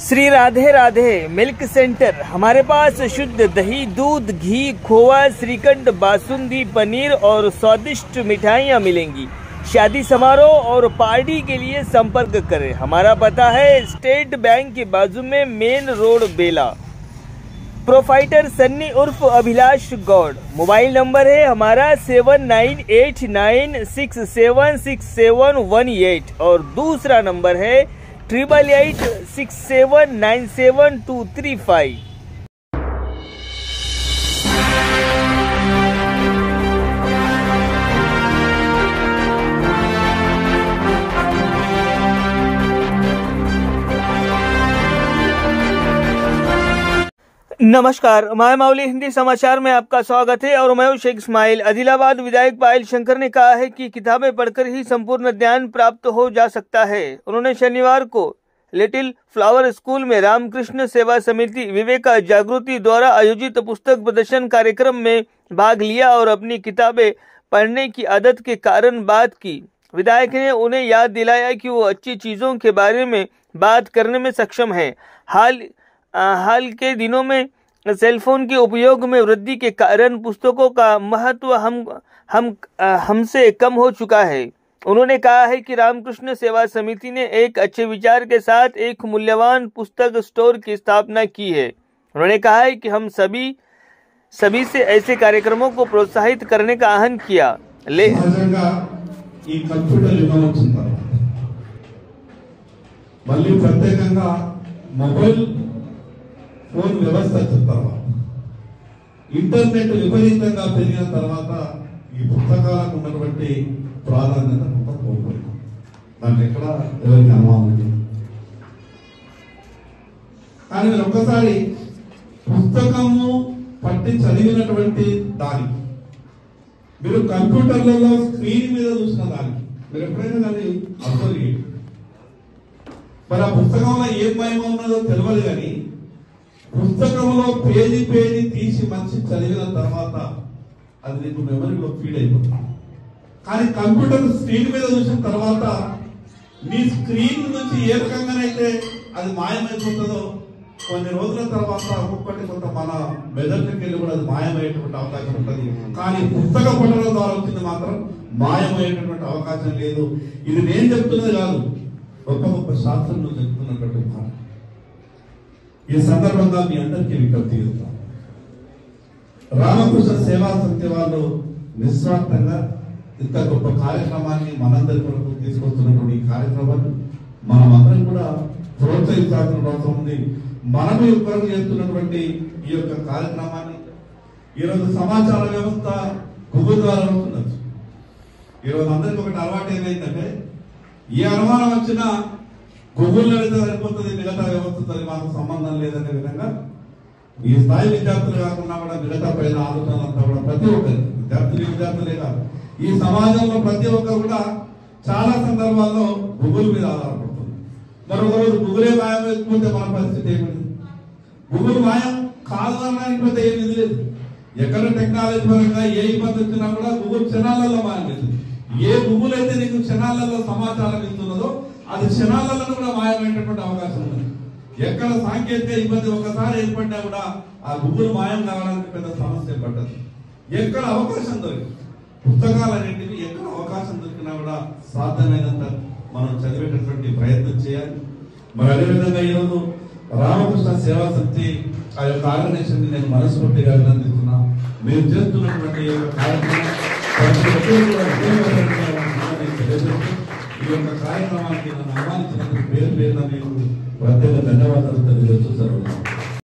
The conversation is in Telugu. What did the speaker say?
Shri Radhe Radhe milk centre. हमारे पास शुद्ध दही, दूध, घी, खोवा, श्रीखंड, बासुंदी, पनीर और स्वादिष्ट मिठाइयाँ मिलेंगी। शादी समारोह और पार्टी के लिए संपर्क करें। हमारा पता है स्टेट बैंक के बाजू में, मेन रोड, बेला। प्रोफाइटर सन्नी उर्फ अभिलाष गौड़। मोबाइल नंबर है हमारा 7989676718 और दूसरा नंबर है 8886797235। नमस्कार, माय मावली हिंदी समाचार में आपका स्वागत है और मैं हूं शेख इस्माइल। आदिलाबाद विधायक पायल शंकर ने कहा है कि किताबें पढ़कर ही संपूर्ण ज्ञान प्राप्त हो जा सकता है। उन्होंने शनिवार को लिटिल फ्लावर स्कूल में रामकृष्ण सेवा समिति विवेक जागृति द्वारा आयोजित पुस्तक प्रदर्शन कार्यक्रम में भाग लिया और अपनी किताबें पढ़ने की आदत के कारण बात की। विधायक ने उन्हें याद दिलाया कि वो अच्छी चीज़ों के बारे में बात करने में सक्षम है। हाल के दिनों में सेलफोन के उपयोग में वृद्धि के कारण पुस्तकों का महत्व हमसे कम हो चुका है। उन्होंने कहा है कि रामकृष्ण सेवा समिति ने एक अच्छे विचार के साथ एक मूल्यवान पुस्तक स्टोर की स्थापना की है। उन्होंने कहा है कि हम सभी से ऐसे कार्यक्रमों को प्रोत्साहित करने का आह्वान किया। ఫోన్ వ్యవస్థ వచ్చిన తర్వాత ఇంటర్నెట్ విపరీతంగా పెరిగిన తర్వాత ఈ పుస్తకాలకు ఉన్నటువంటి ప్రాధాన్యత కోల్పోయింది. దాంట్లో ఎక్కడ ఎవరికి అనుమానం లేదు. కానీ మీరు ఒక్కసారి పుస్తకము పట్టి చదివినటువంటి దానికి, మీరు కంప్యూటర్లలో స్క్రీన్ మీద చూసిన దానికి మీరు ఎప్పుడైనా కానీ అర్థం లేదు. మరి ఆ పుస్తకంలో ఏం మహిమ ఉన్నదో తెలియదు. కానీ పుస్తకంలో పేజీ తీసి మంచి చదివిన తర్వాత అది నీకు మెమరీలో ఫీడ్ అయిపోతుంది. కానీ కంప్యూటర్ స్క్రీన్ మీద చూసిన తర్వాత మీ స్క్రీన్ నుంచి ఏ రకంగానైతే అది మాయమైపోతుందో కొన్ని రోజుల తర్వాత ఒక్కొక్కటి కొంత మన మెదడుకి వెళ్ళి కూడా అది మాయమయ్యేటువంటి అవకాశం ఉంటుంది. కానీ పుస్తక పఠనం ద్వారా వచ్చింది మాత్రం మాయమయ్యేటటువంటి అవకాశం లేదు. ఇది నేను చెప్తున్నది కాదు, గొప్ప గొప్ప శాస్త్రంలో చెప్తున్నటువంటి మాట. ఈ సందర్భంగా మీ అందరికీ విజ్ఞప్తి చేస్తాం. రామకృష్ణ సేవా సమితి వాళ్ళు నిస్వార్థంగా ఇంత గొప్ప కార్యక్రమాన్ని మనందరి కొరకు తీసుకొస్తున్నటువంటి ఈ కార్యక్రమాన్ని మనమందరం కూడా ప్రోత్సహించాల్సిన అవసరం ఉంది. మనము కొరకు చేస్తున్నటువంటి ఈ యొక్క కార్యక్రమాన్ని ఈరోజు సమాచార వ్యవస్థ గూగుల్ ద్వారా వస్తున్నది. ఈరోజు అందరికి ఒకటి అలవాటు ఏమైందంటే, ఏ అనుమానం వచ్చినా గూగుల్లో అయితే సరిపోతుంది, మిగతా వ్యవస్థతో మాకు సంబంధం లేదనే విధంగా ఈ స్థాయి విద్యార్థులు కాకుండా కూడా మిగతా పైన ఆలోచనలంతా కూడా ప్రతి ఒక్కరు విద్యార్థులే కాదు, ఈ సమాజంలో ప్రతి ఒక్కరు కూడా చాలా సందర్భాల్లో గూగుల్ మీద ఆధారపడుతుంది. మరొక రోజు గూగులే మాయం వేసుకుంటే మన పరిస్థితి ఏమిటి? గూగుల్ మాయం కాదు అనడానికి పెద్ద ఏమి లేదు. ఎక్కడ టెక్నాలజీ పరంగా ఏ ఇబ్బంది వచ్చినా కూడా గూగుల్ క్షణాలలో మాయం చేస్తుంది. ఏ గూగుల్ అయితే నీకు క్షణాలలో సమాచారం ఇస్తున్నదో అది క్షణాలలో కూడా మాయమైనటువంటి అవకాశం ఉంది. ఎక్కడ సాంకేతిక ఇబ్బంది ఒకసారి ఏర్పడినా కూడా ఆ గూగుల్ మాయం కావడానికి పెద్ద సమస్య పడ్డది. ఎక్కడ అవకాశం దొరికి పుస్తకాలన్నింటినీ ఎక్కడ అవకాశం దొరికినా కూడా సాధ్యమైనంత మనం చదివేటటువంటి ప్రయత్నం చేయాలి. మరి అదేవిధంగా ఈరోజు రామకృష్ణ సేవా సమితి ఆ యొక్క ఆర్గనైజేషన్ నేను మనస్ఫూర్తిగా అభినందిస్తున్నా. మీరు చేస్తున్నటువంటి కార్యక్రమం ఈ యొక్క కార్యక్రమానికి నన్ను ఆహ్వానించినందుకు పేరు మీకు ప్రత్యేక ధన్యవాదాలు తెలియజేస్తూ జరుగుతుంది.